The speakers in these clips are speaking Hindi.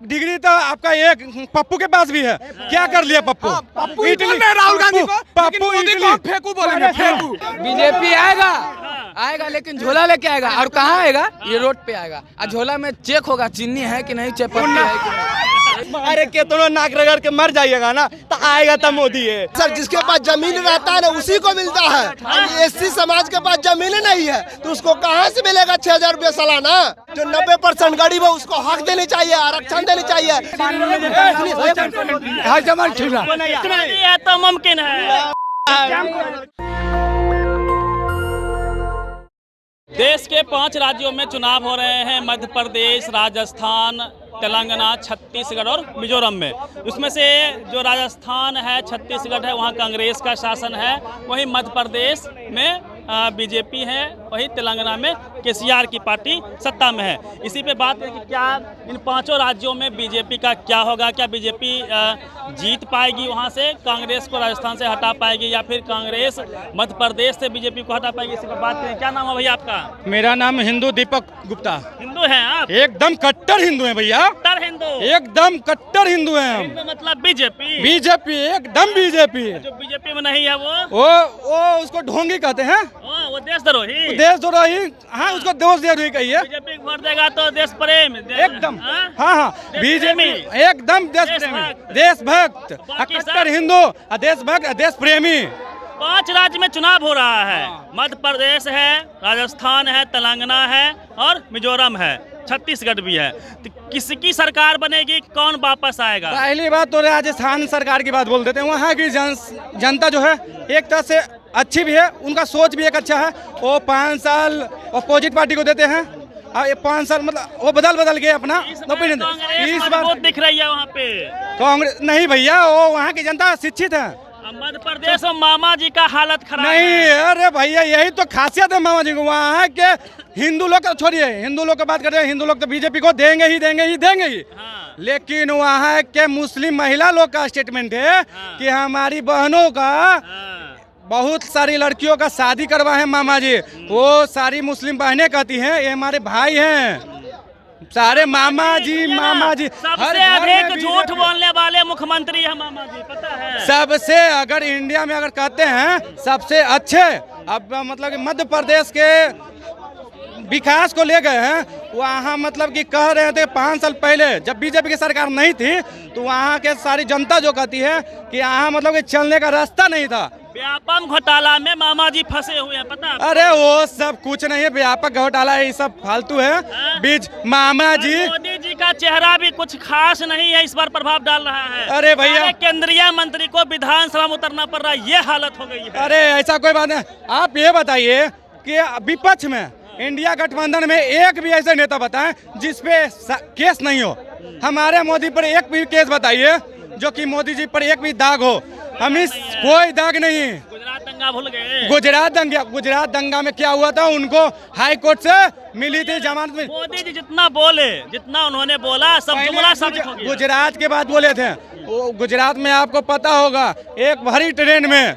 डिग्री तो आपका एक पप्पू के पास भी है। क्या कर लिया पप्पू? पप्पू ही बोल रहे हैं राहुल गांधी को, लेकिन मोदी को आप फेंकू बोलेंगे, फेंकू। बीजेपी आएगा लेकिन झोला लेके आएगा। और कहाँ आएगा? ये रोड पे आएगा। और झोला में चेक होगा चीनी है कि नहीं, चेपत्ती है कि नहीं। अरे कितनों नाक रगड़ के मर जाइएगा ना तो आएगा तो मोदी है। सर जिसके पास जमीन रहता है ना उसी को मिलता है। एससी समाज के पास जमीन नहीं है तो उसको कहाँ से मिलेगा 6,000 रुपया सालाना? जो 90% गरीब है उसको हक देनी चाहिए, आरक्षण देनी चाहिए। है तो मुमकिन है। देश के 5 राज्यों में चुनाव हो रहे हैं, मध्य प्रदेश, राजस्थान, तेलंगाना, छत्तीसगढ़ और मिजोरम में। उसमें से जो राजस्थान है, छत्तीसगढ़ है, वहाँ कांग्रेस का शासन है। वहीं मध्य प्रदेश में बीजेपी है, वहीं तेलंगाना में केसीआर की पार्टी सत्ता में है। इसी पे बात है कि क्या इन 5 राज्यों में बीजेपी का क्या होगा? क्या बीजेपी जीत पाएगी वहाँ से, कांग्रेस को राजस्थान से हटा पाएगी, या फिर कांग्रेस मध्य प्रदेश से बीजेपी को हटा पाएगी? इसी पर बात करें। क्या नाम है भैया आपका? मेरा नाम हिंदू दीपक गुप्ता। हिंदू हैं आप? एकदम कट्टर हिंदू है भैया, कट्टर हिंदू। एकदम कट्टर हिंदू है हम। हिंदू मतलब बीजेपी? बीजेपी, एकदम बीजेपी। जो बीजेपी में नहीं है वो उसको ढोंगी कहते हैं, वो देशद्रोही। देशद्रोही। हाँ, उसको देशद्रोही कहिए। बीजेपी को वोट देगा तो देश प्रेम एकदम। हाँ, बीजेपी एकदम देश प्रेमी, देशभक्त, बाकी सब? कट्टर हिंदू, देशभक्त, देश प्रेमी। 5 राज्य में चुनाव हो रहा है। मध्य प्रदेश है, राजस्थान है, तेलंगाना है और मिजोरम है, छत्तीसगढ़ भी है। तो किसकी सरकार बनेगी? कौन वापस आएगा? पहली बात तो राजस्थान सरकार की बात बोल देते हैं। वहाँ की जनता जो है एक तरह से अच्छी भी है, उनका सोच भी एक अच्छा है। वो 5 साल अपोजिट पार्टी को देते हैं और ये 5 साल मतलब वो बदल गए अपना ओपिनियन। इस बार दिख रही है वहाँ पे कांग्रेस नहीं भैया, वो वहाँ की जनता शिक्षित है। मध्य प्रदेश में मामा जी का हालत खराब नहीं, अरे भैया यही तो खासियत है मामा जी को। वहाँ के हिंदू लोग छोड़िए, हिंदू लोग की बात करें, हिंदू लोग तो बीजेपी को देंगे ही। हाँ। लेकिन वहाँ के मुस्लिम महिला लोग का स्टेटमेंट है कि हमारी बहनों का बहुत सारी लड़कियों का शादी करवाए हैं मामा जी। वो सारी मुस्लिम बहनें कहती हैं ये हमारे भाई हैं। सारे मामा जी सबसे अधिक झूठ बोलने वाले मुख्यमंत्री है मामा जी, पता है? सबसे, अगर इंडिया में अगर कहते हैं सबसे अच्छे, अब मतलब कि मध्य प्रदेश के विकास को ले गए हैं। वहाँ मतलब कि कह रहे थे 5 साल पहले जब बीजेपी की सरकार नहीं थी तो वहाँ के सारी जनता जो कहती है कि यहाँ मतलब कि चलने का रास्ता नहीं था। व्यापम घोटाला में मामा जी फंसे हुए हैं, पता है? अरे वो सब कुछ नहीं है, व्यापक घोटाला है, ये सब फालतू है। बीच मामा जी, मोदी जी का चेहरा भी कुछ खास नहीं है, इस बार प्रभाव डाल रहा है। अरे भैया, केंद्रीय मंत्री को विधानसभा में उतरना पड़ रहा है, ये हालत हो गई है। अरे ऐसा कोई बात नहीं। आप ये बताइए कि विपक्ष में इंडिया गठबंधन में एक भी ऐसे नेता बताएं जिसपे केस नहीं हो। हमारे मोदी पर एक भी केस बताइए जो कि मोदी जी पर एक भी दाग हो। हम इस कोई दाग नहीं। गुजरात दंगा भूल गए? गुजरात दंगा में क्या हुआ था? उनको हाई कोर्ट से मिली थी जमानत में। मोदी जी जितना उन्होंने बोला सब जुमला साबित हो गया। गुजरात के बाद बोले थे। वो गुजरात में आपको पता होगा एक भरी ट्रेन में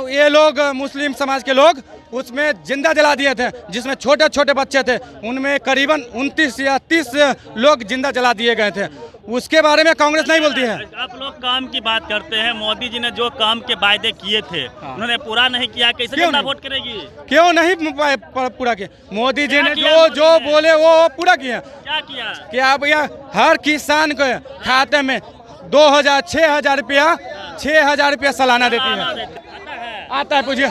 ये लोग मुस्लिम समाज के लोग उसमें जिंदा जला दिए थे, जिसमें छोटे छोटे बच्चे थे, उनमें करीबन 29 या 30 लोग जिंदा जला दिए गए थे। उसके बारे में कांग्रेस नहीं बोलती है। आप लोग काम की बात करते हैं, मोदी जी ने जो काम के वायदे किए थे उन्होंने पूरा नहीं किया, कैसे जनता वोट करेगी? क्यों नहीं पूरा किया? मोदी जी ने जो बोले वो पूरा किया। क्या किया? क्या भैया, हर किसान के खाते में 2,000 6,000 रुपया 6,000 रुपया सालाना देती है। आता है, पूछिए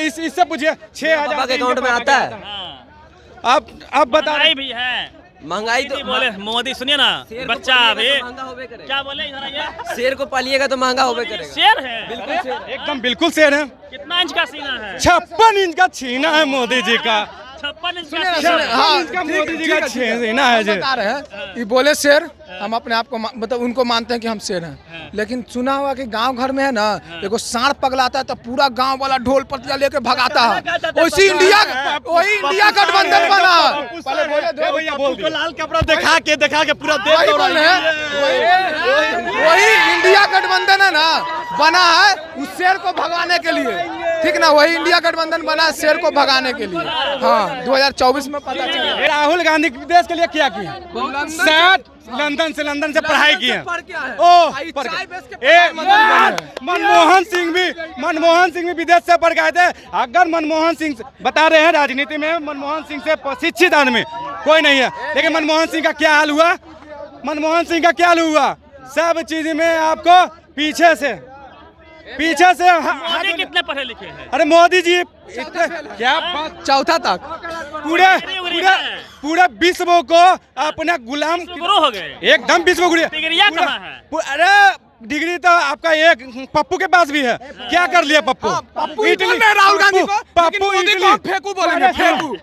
इससे पूछिए 6,000 अकाउंट में आता है। अब बता रहे भी है महंगाई तो बोले मोदी, सुनिए ना बच्चा अभी क्या बोले इधर ये शेर को पालिएगा तो महंगा होबे करेगा। शेर है, एकदम बिल्कुल शेर है। कितना इंच का सीना है? 56 इंच का सीना है मोदी जी का। 56 इंच का मोदी जी का सीना है। बता रहे हैं ये बोले शेर, हम अपने आप को मतलब उनको मानते हैं कि हम शेर हैं। लेकिन सुना हुआ कि गांव घर में है ना एगो सांड पगलाता है तो पूरा गांव वाला ढोल पतिया लेके भगाता है। वही इंडिया गठबंधन बना। बोल लाल कपड़ा दिखा के पूरा देश वही इंडिया गठबंधन है ना बना है उस शेर को भगाने के लिए। ठीक ना, वही इंडिया गठबंधन बना शेर को भगाने के लिए। हाँ 2024 में पता चला। राहुल गांधी देश के लिए क्या किया? लंदन से पढ़ाई की है। मनमोहन सिंह भी विदेश से पढ़ गए थे। अगर मनमोहन सिंह बता रहे हैं राजनीति में मनमोहन सिंह से शिक्षित आदमी कोई नहीं है, लेकिन मनमोहन सिंह का क्या हाल हुआ? सब चीज में आपको पीछे से मोदी कितने पढ़े लिखे हैं? अरे मोदी जी क्या चौथा तक पूरे विश्व को अपना गुलाम गुरु हो गए, एकदम विश्व गुरु। डिग्रियां कहाँ है? अरे डिग्री तो आपका एक पप्पू के पास भी है। क्या कर लिया पप्पू? राहुल गांधी को पप्पू फेंकू बोलेंगे, फेंकू।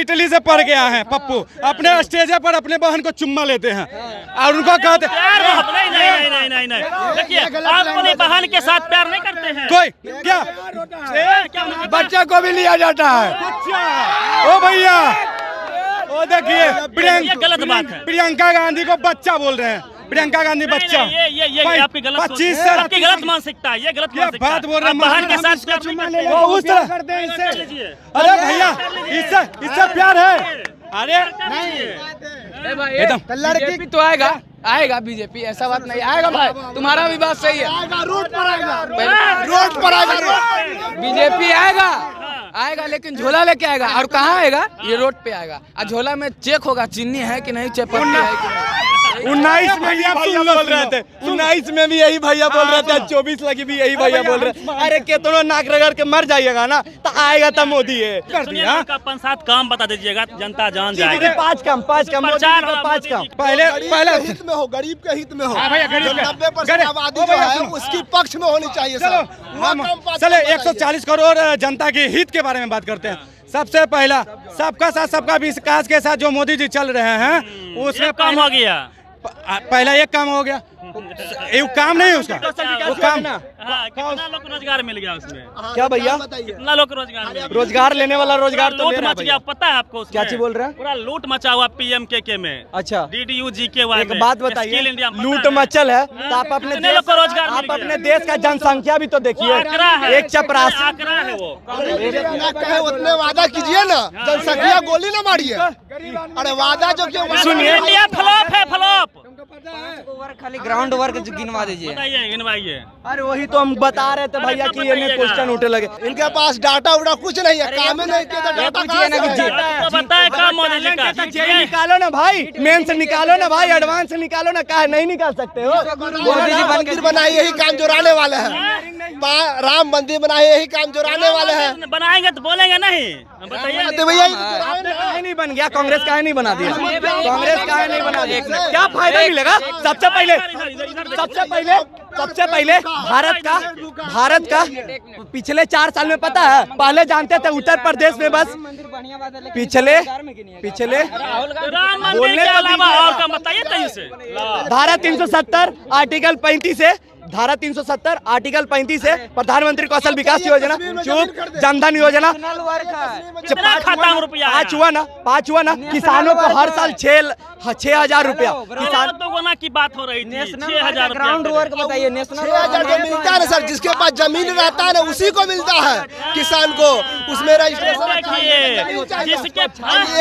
इटली से पढ़ गया है पप्पू। अपने स्टेज पर अपने बहन को चुम्मा लेते हैं और उनको कहते नहीं। देखिए, आप अपनी बहन के साथ प्यार नहीं करते हैं? कोई क्या बच्चा को भी लिया जाता है। ओ भैया, ओ देखिए ये गलत बात है। प्रियंका गांधी को बच्चा बोल रहे हैं। प्रियंका गांधी बच्चा। ये आपकी गलत 25 से आपकी गलत मानसिकता है। ये गलत मानसिकता बात बोल रहे हैं। बहन के साथ प्यार नहीं करते हैं। उस तरह। अरे भैया, इससे प्यार है? अरे एकदम बीजेपी तो आएगा बीजेपी, ऐसा बात नहीं। आएगा भाई, तुम्हारा भी बात सही है। रोड पर आएगा। बीजेपी आएगा लेकिन झोला लेके आएगा। और कहाँ आएगा? ये रोड पे आएगा। और झोला में चेक होगा चीनी है कि नहीं, चायपत्ती है कि नहीं। 19 में भी भैया बोल रहे थे। 19 में भी यही भैया बोल रहे थे। 24 लगी भी यही भैया बोल रहे थे। अरे कितनों नाक रगड़ के मर जाइएगा ना तो आएगा तो मोदी है। कर सुनिए, दिया। आपका 5-7 काम बता दीजिएगा, जनता जान जाएगी। 5 काम प्रचार वाला 5 काम। मोदी जी। पहले हित में हो, गरीब के हित में हो। भैया, गरीब के। 90% आबादी जो है उसकी पक्ष में होनी चाहिए। चलो 140 करोड़ जनता के हित के बारे में बात करते हैं। सबसे पहला सबका साथ सबका विकास के साथ जो मोदी जी चल रहे हैं उसमें काम हो गया। पहला एक काम हो गया। एक काम नहीं उसका, वो काम ना। हाँ, कितना लोग को रोजगार मिल गया उसमें? क्या भैया? कितना लोग को रोजगार मिल गया? रोजगार लेने वाला रोजगार तो लूट ले रहा है मच गया, भैया। पता है आपको? उसमें क्या चीज बोल रहे हैं? पूरा लूट मचा हुआ PMKK में। अच्छा, DDU-GKY एक में। बात स्किल बताइए, इंडिया में लूट पता है? मचल है तो आप अपने कितने लोग को रोजगार मिल आप गया? अपने देश का जनसंख्या भी तो देखिए। आंकड़ा है, एक चपरासी आंकड़ा है वो। कहे उतने वादा कीजिए ना, जनसंख्या गोली ना मारिए। अरे वादा जो किया सुनिए, इंडिया फ्लॉप है, फ्लॉप। खाली ग्राउंड वर्क गिनवा दीजिए। बताइए, गिनवाइए। अरे वही तो हम बता रहे थे भैया कि ये क्वेश्चन उठे लगे। इनके पास डाटा उड़ा कुछ नहीं है, काम ही नहीं किया तो डाटा कहाँ से तो बताए काम मोदी जी का। निकालो ना भाई, मेन से निकालो ना भाई, एडवांस से निकालो ना। काहे नहीं निकाल सकते हो? राम मंदिर बनाए यही काम जोराने वाले हैं। राम मंदिर बनाए यही काम जोराने वाले हैं। बनाएंगे तो बोलेंगे नहीं? बताइए तो भैया काहे नहीं बन गया? कांग्रेस काहे नहीं बना दिया? कांग्रेस काहे नहीं बना दिया? क्या फायदा मिलेगा? सबसे पहले भारत का पिछले 4 साल में पता है, पहले जानते थे उत्तर प्रदेश में बस पिछले राम मंदिर बोलने के तो अलावा दीजिए। और का बताइए तहीं से। धारा 370 आर्टिकल 35 से प्रधानमंत्री कौशल विकास योजना, चुप, जनधन योजना, कितना खाता में रुपया आया? 5 हुआ ना। किसानों को हर साल 6,000 रुपया। किसान दोगुना की बात हो रही थी। 6,000 ग्राउंड वर्क बताइए। नेशनल 6,000 जो मिलता है ना सर, जिसके पास जमीन रहता है ना उसी को मिलता है। किसान को उसमें रजिस्ट्रेशन। जिसके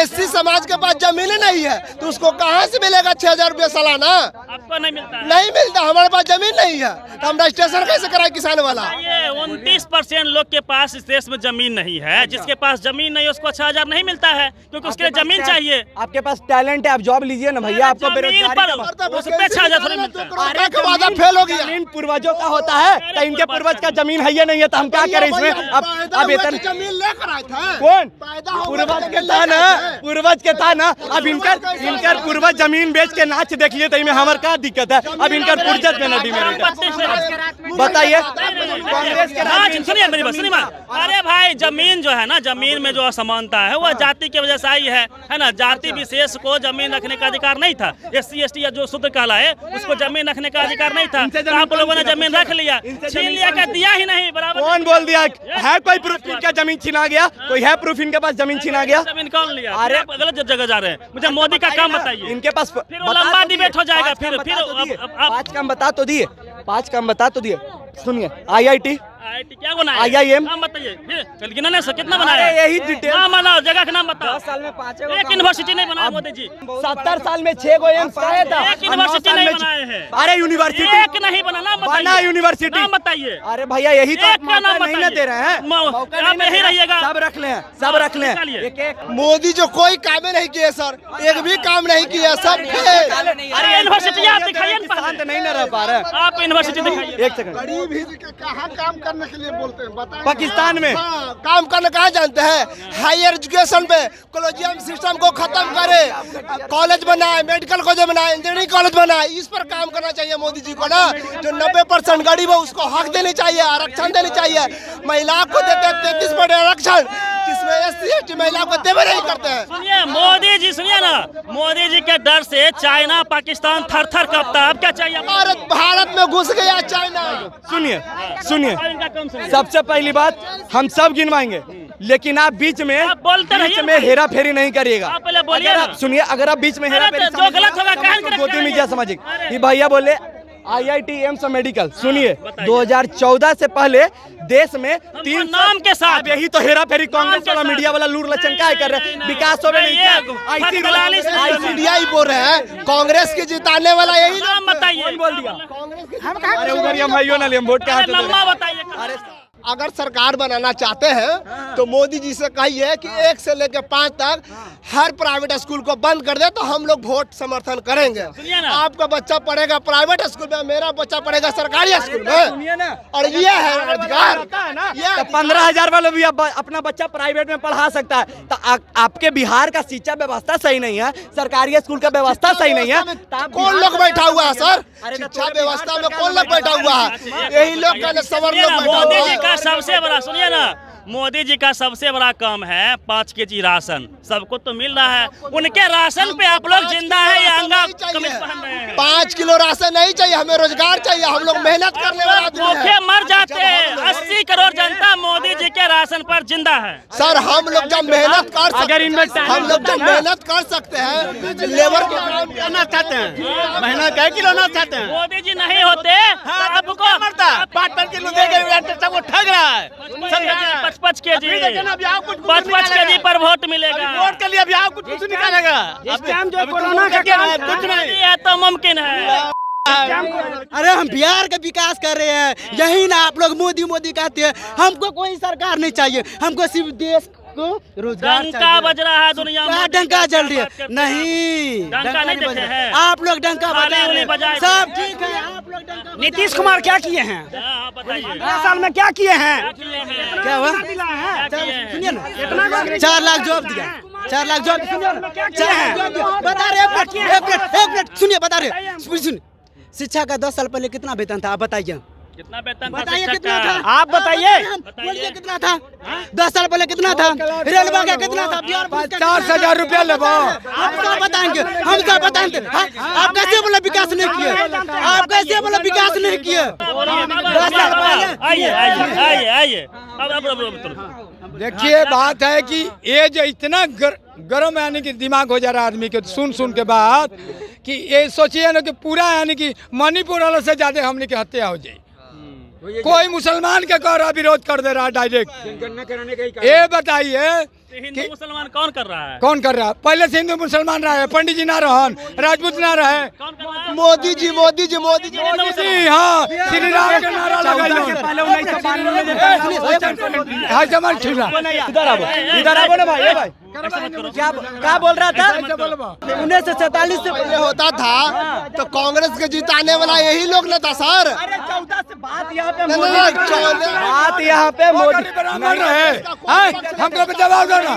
SC समाज के पास जमीन नहीं है तो उसको कहाँ से मिलेगा 6,000 रुपया सालाना? आपको नहीं मिलता है? नहीं मिलता, हमारे पास जमीन नहीं है तो हम रजिस्ट्रेशन कैसे कराए किसान वाला? ये 29% लोग के पास इस देश में जमीन नहीं है। जिसके पास जमीन नहीं है उसको 6,000 नहीं मिलता है, क्योंकि उसके लिए जमीन चाहिए। आपके पास टैलेंट है, आप जॉब लीजिए ना भैया। आपको जमीन बेरोजगारी पर उस पे 6,000 थोड़ी मिलता है। अरे का वादा फेल हो गया। जमीन पूर्वजों का होता है, तो इनके पूर्वज का जमीन है या नहीं है तो हम क्या करें इसमें? अब इतना जमीन लेकर आए थे। कौन पैदा हुआ पूर्वज तो के जमीन था ना, लेकर आए। पूर्वज के था ना। अब इनकर पूर्वज जमीन बेच के नाच देख लिए तो इनमें हमारे क्या दिक्कत है? अब इनकर पूर्वज में नदी में बताइए। कांग्रेस के हाँ, सुनिए मेरी बात, सुनिए बात। अरे भाई, जमीन जो है ना, जमीन में जो असमानता है वह जाति की वजह से आई है ना। जाति विशेष को जमीन रखने का अधिकार नहीं था। SC ST या जो शुद्ध कहलाए उसको जमीन रखने का अधिकार नहीं था। तो आप लोगों ने जमीन रख लिया, छीन लिया, का दिया ही नहीं बराबर। कौन बोल दिया है? कोई प्रूफ इनका जमीन छीना गया? कोई है प्रूफ इनके पास जमीन छीना गया? जमीन कौन लिया? अरे, आप गलत जगह जा रहे हैं। मुझे मोदी का काम बताइए। इनके पास फिर वो लंबा डिबेट हो जाएगा। फिर 5 काम बता तो दिए। सुनिए, IIT IIT क्या बनाया? IIM? नाम बताइए फिर गिनने से कितना बनाया? यही डिटेल। नाम बताओ, जगह का नाम बताओ। 10 साल में 5 एक यूनिवर्सिटी नहीं बनाया मोदी जी। 70 साल में 6 गो एम्स आया था। एक यूनिवर्सिटी नहीं बनाए हैं। अरे यूनिवर्सिटी एक नहीं बना, नाम बना बताइए। यूनिवर्सिटी। नाम बताइए। अरे भैया यही तो एक आप का नाम मौका नहीं ना बताइए। दे रहे हैं। मौका आप नहीं यही दे रहे हैं। रहिएगा। सब रख ले, सब रख ले। निकालिए। एक मोदी जो कोई काम नहीं किए सर, एक भी काम नहीं किया, सब फेल। अरे यूनिवर्सिटी आप दिखाइए ना शांत पहले। नहीं ना रह पा रहे। आप यूनिवर्सिटी दिखाइए। एक सेकंड। गरीब ही कहाँ काम करने के लिए बोलते हैं बताएं। पाकिस्तान में हाँ, काम करना कहाँ जानते हैं? हायर एजुकेशन पे कॉलेजियम सिस्टम को खत्म करे, कॉलेज बनाए, मेडिकल कॉलेज बनाए, इंजीनियरिंग कॉलेज बनाए, इस पर काम करना चाहिए मोदी जी को ना। जो 90% गरीब है उसको हक देनी चाहिए, आरक्षण देनी चाहिए। महिला को देते हैं 33% आरक्षण, जिसमें SC/ST महिला को देवे नहीं करते हैं। सुनिए मोदी जी, सुनिए ना, मोदी जी के डर से चाइना पाकिस्तान थर थर कांपता है। अब क्या चाहिए आपको? भारत में घुस गया चाइना। सुनिए सुनिए, इनका काम सुनिए। सबसे पहली बात हम सब गिनवाएंगे, लेकिन आप बीच में आप बोलते रहिए ना। हेरा फेरी नहीं करिएगा। आप पहले बोलिए अगर ना। आप सुनिए, अगर आप बीच में हेरा फेरी जो गलत होगा कहन के गोदी में रखिए। क्या समझिए? ये भैया बोले IIT एम्स मेडिकल। सुनिए, बताइए। 2014 से पहले देश में 3 नाम के साथ। अब यही तो हेरा फेरी कांग्रेस के वाला साथ। मीडिया वाला लूर लचन का कर रहे हैं। विकास हो नहीं, नहीं ये क्या? फट दलाली से इंडिया ही बोल रहे हैं, कांग्रेस की जिताने वाला यही लोग नाम बताइए। बोल दिया। अरे उधर हम भाइयों ना ले, हम वोट कहाँ अरे से नम्मा बताइए। अगर सरकार बनाना चाहते हैं तो मोदी जी से कहिए कि 1 से लेकर 5 तक हर प्राइवेट स्कूल को बंद कर दे, तो हम लोग वोट समर्थन करेंगे। सुनिए ना। आपका बच्चा पढ़ेगा प्राइवेट स्कूल में, मेरा बच्चा पढ़ेगा सरकारी स्कूल सुनिए ना। में, और ये है अधिकार। ये तो 15,000 वाले भी अपना बच्चा प्राइवेट में पढ़ा सकता है। तो आपके बिहार का शिक्षा व्यवस्था सही नहीं है, सरकारी स्कूल का व्यवस्था सही नहीं है। तो आप कौन लोग बैठा हुआ है सर? अरे तो शिक्षा थोड़े व्यवस्था में बिहार कौन लोग बैठा हुआ है? यही लोग का सवर सुनिए लोग ना, बैठा मोदी हुआ जी है। का सबसे बड़ा, सुनिए ना, मोदी जी का सबसे बड़ा काम है 5 केजी राशन। सबको तो मिल रहा है, उनके राशन पे आप लोग जिंदा है या अंगा कमीज पहन रहे हैं? 5 किलो राशन नहीं चाहिए, हमें रोजगार चाहिए। हम लोग मेहनत करने वाला आदमी भूखे हैं। मर जाते हैं। 80 करोड़ जनता मोदी जी के राशन पर जिंदा है। सर हम लोग जब मेहनत कर सकते अगर इनमें हम लोग जब मेहनत कर सकते हैं, लेबर के काम करना चाहते हैं, महीना कई किलो ना चाहते हैं। मोदी जी नहीं होते तो आपको मरता 5 किलो देंगे, सब वो ठग रहा है। 5 केजी अभी देखिए ना, अभी आप कुछ 5 केजी पर वोट मिलेगा। वोट के लिए अभी आप कुछ निकालेगा। कोरोना का काम कुछ नहीं मोदी है तो मुमकिन है। अरे हम बिहार का विकास कर रहे हैं, यही ना आप लोग मोदी मोदी कहते हैं। हमको कोई सरकार नहीं चाहिए, हमको सिर्फ देश को रोजगार डंका चाहिए। बज रहा है दुनिया में। क्या डंका चल रही है? नहीं, डंका नहीं बज देते रहा। हैं। आप लोग डंका खाली बजा उन्हीं रहे बजाए हैं। थे। सब ठीक है, आप लोग डंका नीतीश कुमार क्या किए हैं? हाँ, बताइए 10 साल में क्या किए हैं? क्या हुआ? किए सुनिए ना, 4 लाख जॉब दिया, 4 लाख जॉब। सुनिए ना, 4 लाख जॉब दिया। बता रहे, एक मिनट सुनिए, बता रहे, सुनिए। शिक्षा का 10 साल पहले कितना वेतन था, आप बताइए। कितना वेतन था बताइए शिक्षक कितना का? था? आप बताइए। बोलिए कितना था? 10 साल पहले कितना था? रेलवे का कितना था? बिहार पुलिस का 50,000 रुपया लेबो। आप सब बताएंगे, हम सब बताएंगे। हाँ? आप कैसे बोला विकास नहीं किए? आप कैसे बोला विकास नहीं किए? 10 साल पहले आइए आइए आइए आइए। अब देखिए बात है कि ये जो इतना गर्म यानी कि दिमाग हो जा रहा है आदमी के सुन के बाद, कि ये सोचिए ना कि पूरा यानी कि मणिपुर वालों से ज्यादा हमने की हत्या हो जाए। कोई मुसलमान के कह रहा विरोध कर दे रहा है डायरेक्ट। ये बताइए हिंदू मुसलमान कौन कर रहा है? कौन कर रहा है? पहले से हिंदू मुसलमान रहे, पंडित जी ना रहन, राजपूत ना रहे। कौन कर रहा है? मोदी जी मोदी जी मोदी जी मोदी जी, हाँ, श्री राम के नारा लगाइए। इधर आओ ना भाई, ये भाई क्या बोल रहा था? 1947 से पहले होता था तो कांग्रेस के जिताने वाला यही लोग ना था सर। बात यहाँ पे नहीं, मोदी, नहीं, चौदह- बात यहाँ पे मोदी बराबर रहे, हमको भी जवाब दो ना।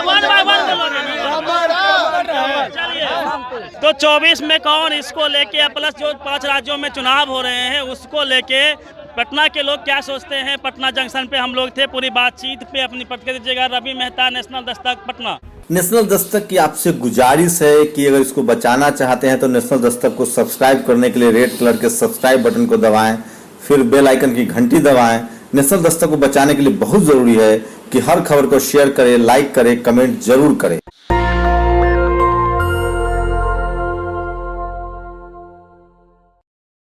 वन बाय वन बोलोगे। चलिए, तो 24 में कौन इसको लेके, प्लस जो 5 राज्यों में चुनाव हो रहे हैं उसको लेके पटना के लोग क्या सोचते हैं? पटना जंक्शन पे हम लोग थे, पूरी बातचीत पे अपनी प्रतिक्रिया दीजिएगा। रवि मेहता, नेशनल दस्तक, पटना। नेशनल दस्तक की आपसे गुजारिश है कि अगर इसको बचाना चाहते हैं तो नेशनल दस्तक को सब्सक्राइब करने के लिए रेड कलर के सब्सक्राइब बटन को दबाएं, फिर बेल आइकन की घंटी दबाएं। नेशनल दस्तक को बचाने के लिए बहुत जरूरी है कि हर खबर को शेयर करें, लाइक करें, कमेंट जरूर करें।